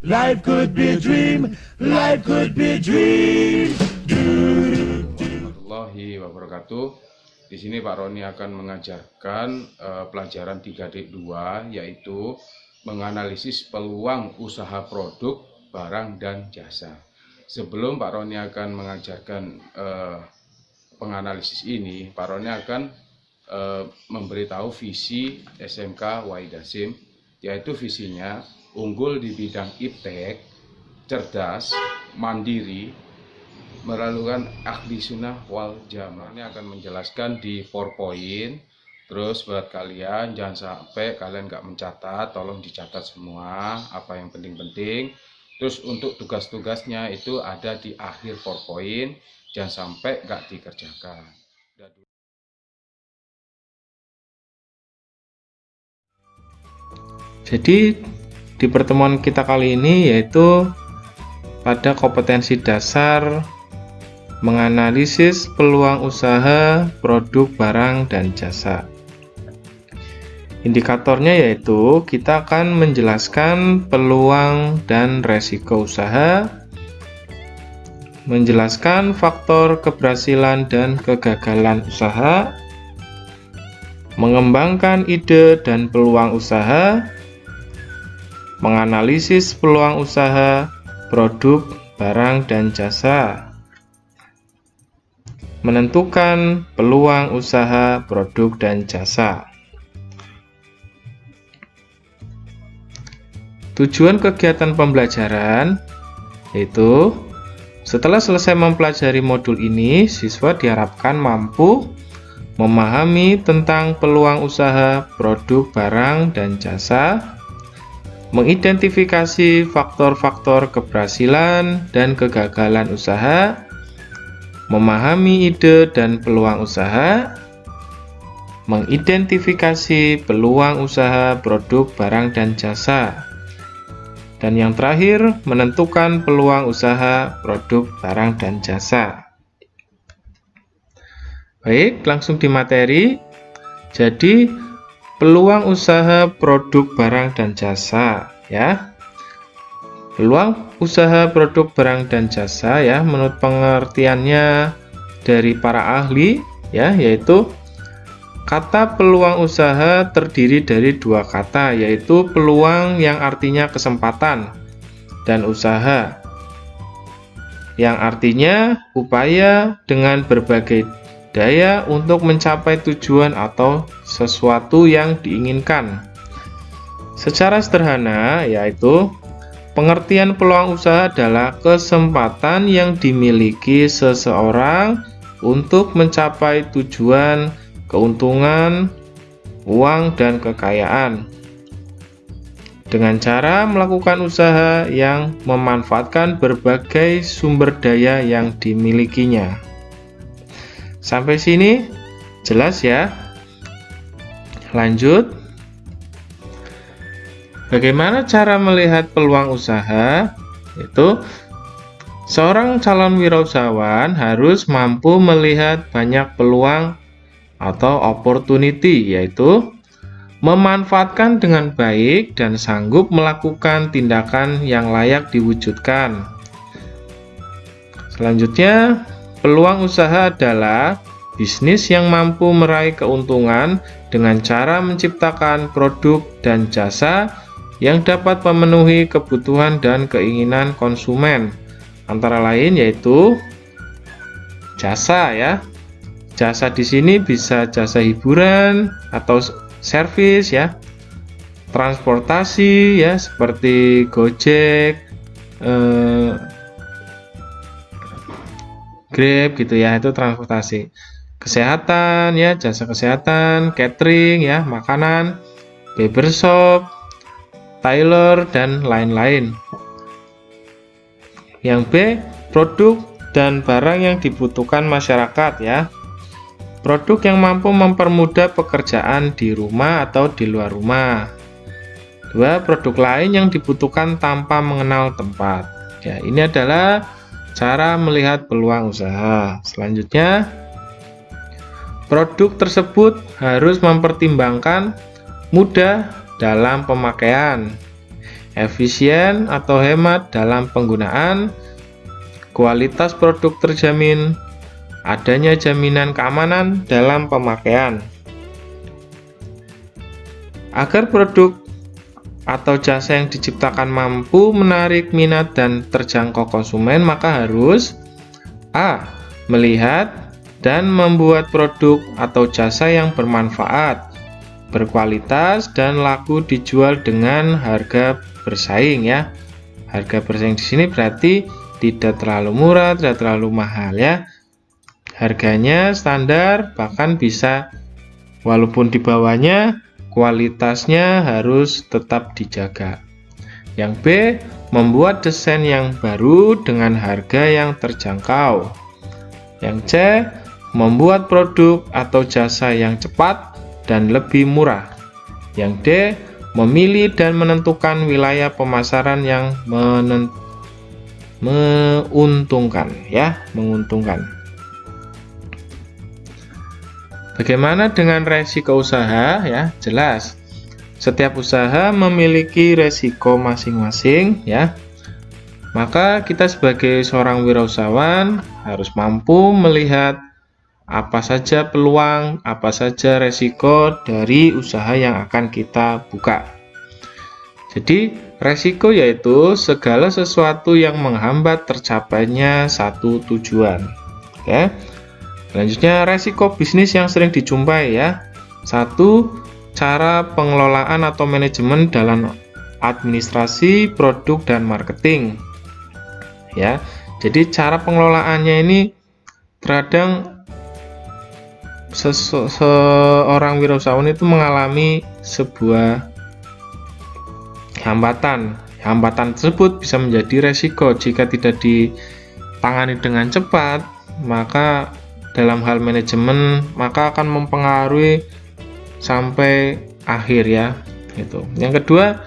Life could be a dream. Life could be a dream. Warahmatullahi wabarakatuh. Di sini Pak Roni akan mengajarkan pelajaran 3.2, yaitu menganalisis peluang usaha produk, barang, dan jasa. Sebelum Pak Roni akan mengajarkan penganalisis ini, Pak Roni akan memberitahu visi SMK Wahid Hasyim, yaitu visinya unggul di bidang iptek, cerdas, mandiri, meralukan ahli sunnah wal jamaah. Ini akan menjelaskan di PowerPoint. Terus buat kalian jangan sampai kalian nggak mencatat, tolong dicatat semua apa yang penting-penting. Terus untuk tugas-tugasnya itu ada di akhir PowerPoint, jangan sampai nggak dikerjakan. Jadi di pertemuan kita kali ini yaitu pada kompetensi dasar menganalisis peluang usaha, produk, barang, dan jasa. Indikatornya yaitu kita akan menjelaskan peluang dan resiko usaha, menjelaskan faktor keberhasilan dan kegagalan usaha, mengembangkan ide dan peluang usaha, menganalisis peluang usaha, produk, barang, dan jasa, menentukan peluang usaha, produk, dan jasa. Tujuan kegiatan pembelajaran yaitu setelah selesai mempelajari modul ini, siswa diharapkan mampu memahami tentang peluang usaha, produk, barang, dan jasa, mengidentifikasi faktor-faktor keberhasilan dan kegagalan usaha, memahami ide dan peluang usaha, mengidentifikasi peluang usaha, produk, barang, dan jasa, dan yang terakhir menentukan peluang usaha, produk, barang, dan jasa. Baik, langsung di materi. Jadi peluang usaha, produk, barang, dan jasa ya. Peluang usaha, produk, barang, dan jasa ya, menurut pengertiannya dari para ahli ya, yaitu kata peluang usaha terdiri dari dua kata, yaitu peluang yang artinya kesempatan dan usaha yang artinya upaya dengan berbagai daya untuk mencapai tujuan atau sesuatu yang diinginkan. Secara sederhana yaitu pengertian peluang usaha adalah kesempatan yang dimiliki seseorang untuk mencapai tujuan, keuntungan, uang, dan kekayaan dengan cara melakukan usaha yang memanfaatkan berbagai sumber daya yang dimilikinya. Sampai sini jelas ya? Lanjut. Bagaimana cara melihat peluang usaha? Itu seorang calon wirausahawan harus mampu melihat banyak peluang atau opportunity, yaitu memanfaatkan dengan baik dan sanggup melakukan tindakan yang layak diwujudkan. Selanjutnya, peluang usaha adalah bisnis yang mampu meraih keuntungan dengan cara menciptakan produk dan jasa yang dapat memenuhi kebutuhan dan keinginan konsumen, antara lain yaitu jasa ya. Jasa di sini bisa jasa hiburan atau servis ya, transportasi ya seperti Gojek, Grab gitu ya, itu transportasi. Kesehatan ya, jasa kesehatan, catering ya, makanan, barbershop, tailor, dan lain-lain. Yang B, produk dan barang yang dibutuhkan masyarakat ya. Produk yang mampu mempermudah pekerjaan di rumah atau di luar rumah. 2. Produk lain yang dibutuhkan tanpa mengenal tempat. Ya, ini adalah cara melihat peluang usaha. Selanjutnya, produk tersebut harus mempertimbangkan mudah dalam pemakaian, efisien atau hemat dalam penggunaan, kualitas produk terjamin, adanya jaminan keamanan dalam pemakaian. Agar produk atau jasa yang diciptakan mampu menarik minat dan terjangkau konsumen, maka harus A. Melihat dan membuat produk atau jasa yang bermanfaat, berkualitas, dan laku dijual dengan harga bersaing ya. Harga bersaing di sini berarti tidak terlalu murah, tidak terlalu mahal ya. Harganya standar, bahkan bisa walaupun di bawahnya, kualitasnya harus tetap dijaga. Yang B, membuat desain yang baru dengan harga yang terjangkau. Yang C, membuat produk atau jasa yang cepat dan lebih murah. Yang D, memilih dan menentukan wilayah pemasaran yang menguntungkan ya, menguntungkan. Bagaimana dengan resiko usaha ya? Jelas. Setiap usaha memiliki resiko masing-masing ya. Maka kita sebagai seorang wirausahawan harus mampu melihat apa saja peluang, apa saja resiko dari usaha yang akan kita buka. Jadi, resiko yaitu segala sesuatu yang menghambat tercapainya satu tujuan. Oke. Selanjutnya, resiko bisnis yang sering dijumpai ya. 1. Cara pengelolaan atau manajemen dalam administrasi, produk, dan marketing. Ya. Jadi, cara pengelolaannya ini terkadang seorang wirausahawan itu mengalami sebuah hambatan. Hambatan tersebut bisa menjadi resiko jika tidak ditangani dengan cepat, maka dalam hal manajemen maka akan mempengaruhi sampai akhir ya. Gitu. Yang kedua,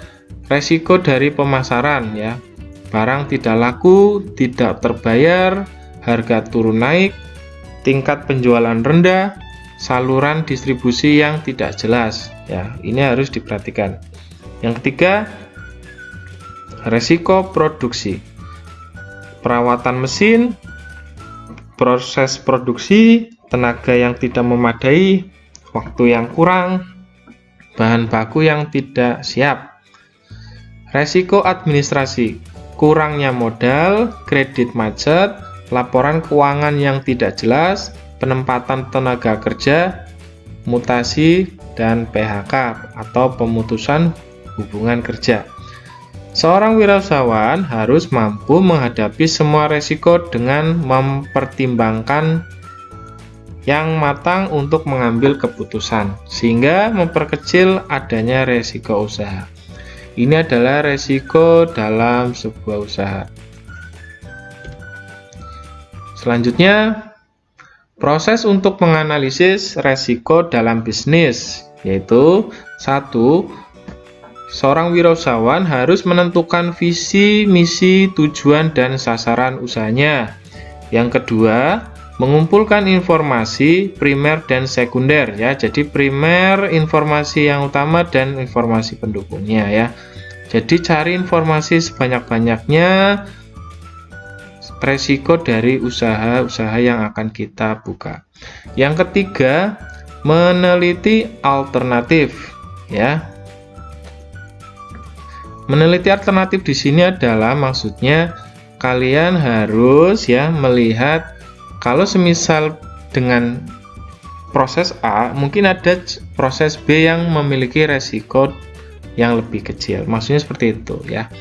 resiko dari pemasaran ya. Barang tidak laku, tidak terbayar, harga turun naik, tingkat penjualan rendah, saluran distribusi yang tidak jelas ya, ini harus diperhatikan. Yang ketiga, resiko produksi, perawatan mesin, proses produksi, tenaga yang tidak memadai, waktu yang kurang, bahan baku yang tidak siap. Resiko administrasi, kurangnya modal, kredit macet, laporan keuangan yang tidak jelas, penempatan tenaga kerja, mutasi, dan PHK atau pemutusan hubungan kerja. Seorang wirausahawan harus mampu menghadapi semua resiko dengan mempertimbangkan yang matang untuk mengambil keputusan, sehingga memperkecil adanya resiko usaha. Ini adalah resiko dalam sebuah usaha. Selanjutnya, proses untuk menganalisis resiko dalam bisnis, yaitu 1. Seorang wirausahawan harus menentukan visi, misi, tujuan, dan sasaran usahanya. Yang kedua, mengumpulkan informasi primer dan sekunder ya. Jadi primer informasi yang utama dan informasi pendukungnya ya. Jadi cari informasi sebanyak-banyaknya resiko dari usaha-usaha yang akan kita buka. Yang ketiga, meneliti alternatif ya. Meneliti alternatif di sini adalah maksudnya kalian harus ya melihat kalau semisal dengan proses A mungkin ada proses B yang memiliki resiko yang lebih kecil. Maksudnya seperti itu ya.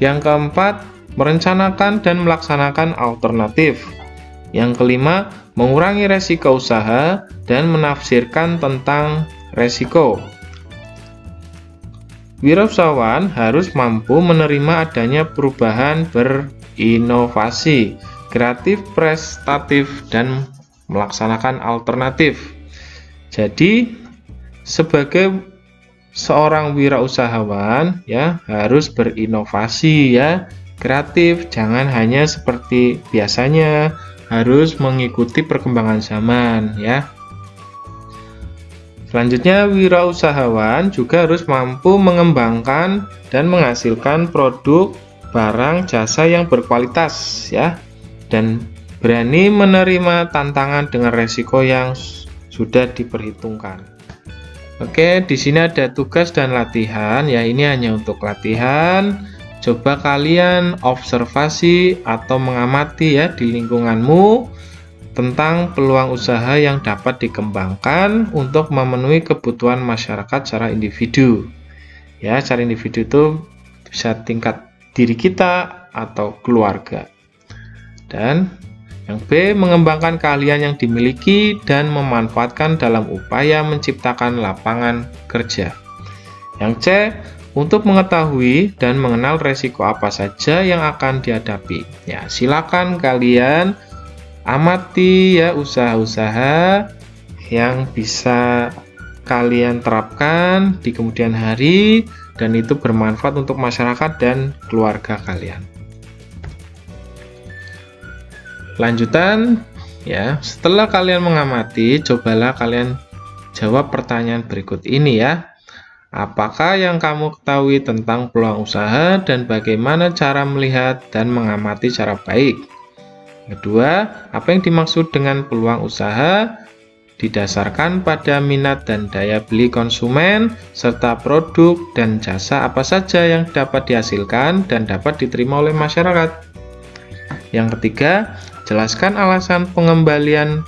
Yang keempat, merencanakan dan melaksanakan alternatif. Yang kelima, mengurangi resiko usaha dan menafsirkan tentang resiko. Wirausahawan harus mampu menerima adanya perubahan, berinovasi, kreatif, prestatif, dan melaksanakan alternatif. Jadi, sebagai seorang wirausahawan ya harus berinovasi ya, kreatif, jangan hanya seperti biasanya, harus mengikuti perkembangan zaman ya. Selanjutnya, wirausahawan juga harus mampu mengembangkan dan menghasilkan produk, barang, jasa yang berkualitas ya, dan berani menerima tantangan dengan resiko yang sudah diperhitungkan. Oke, di sini ada tugas dan latihan ya, ini hanya untuk latihan. Coba kalian observasi atau mengamati ya di lingkunganmu tentang peluang usaha yang dapat dikembangkan untuk memenuhi kebutuhan masyarakat secara individu. Ya, secara individu itu bisa tingkat diri kita atau keluarga. Dan yang B, mengembangkan keahlian yang dimiliki dan memanfaatkan dalam upaya menciptakan lapangan kerja. Yang C, untuk mengetahui dan mengenal resiko apa saja yang akan dihadapi. Ya, silakan kalian amati ya usaha-usaha yang bisa kalian terapkan di kemudian hari dan itu bermanfaat untuk masyarakat dan keluarga kalian. Lanjutan ya, setelah kalian mengamati, cobalah kalian jawab pertanyaan berikut ini ya. Apakah yang kamu ketahui tentang peluang usaha dan bagaimana cara melihat dan mengamati secara baik? Kedua, apa yang dimaksud dengan peluang usaha? Didasarkan pada minat dan daya beli konsumen, serta produk dan jasa apa saja yang dapat dihasilkan dan dapat diterima oleh masyarakat. Yang ketiga, jelaskan alasan pengambilan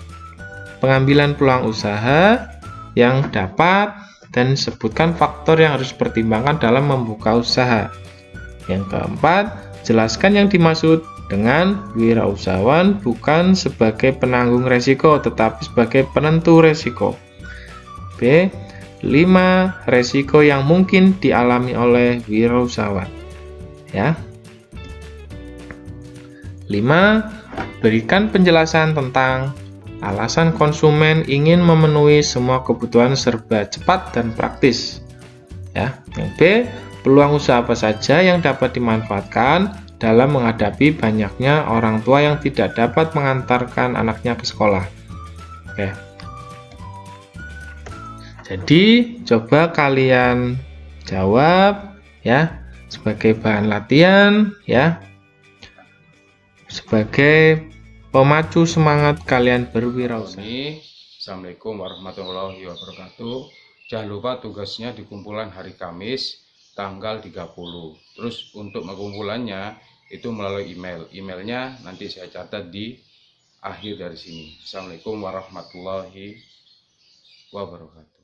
peluang usaha yang dapat dan sebutkan faktor yang harus dipertimbangkan dalam membuka usaha. Yang keempat, jelaskan yang dimaksud dengan wirausahawan bukan sebagai penanggung resiko tetapi sebagai penentu resiko. B. 5 resiko yang mungkin dialami oleh wirausahawan. Ya. 5. Berikan penjelasan tentang alasan konsumen ingin memenuhi semua kebutuhan serba cepat dan praktis. Ya. Yang B, peluang usaha apa saja yang dapat dimanfaatkan dalam menghadapi banyaknya orang tua yang tidak dapat mengantarkan anaknya ke sekolah. Oke. Jadi, coba kalian jawab ya sebagai bahan latihan ya. Sebagai pemacu semangat kalian berwirausaha. Assalamualaikum warahmatullahi wabarakatuh. Jangan lupa tugasnya di kumpulan hari Kamis tanggal 30. Terus untuk pengumpulannya itu melalui email. Emailnya nanti saya catat di akhir dari sini. Assalamualaikum warahmatullahi wabarakatuh.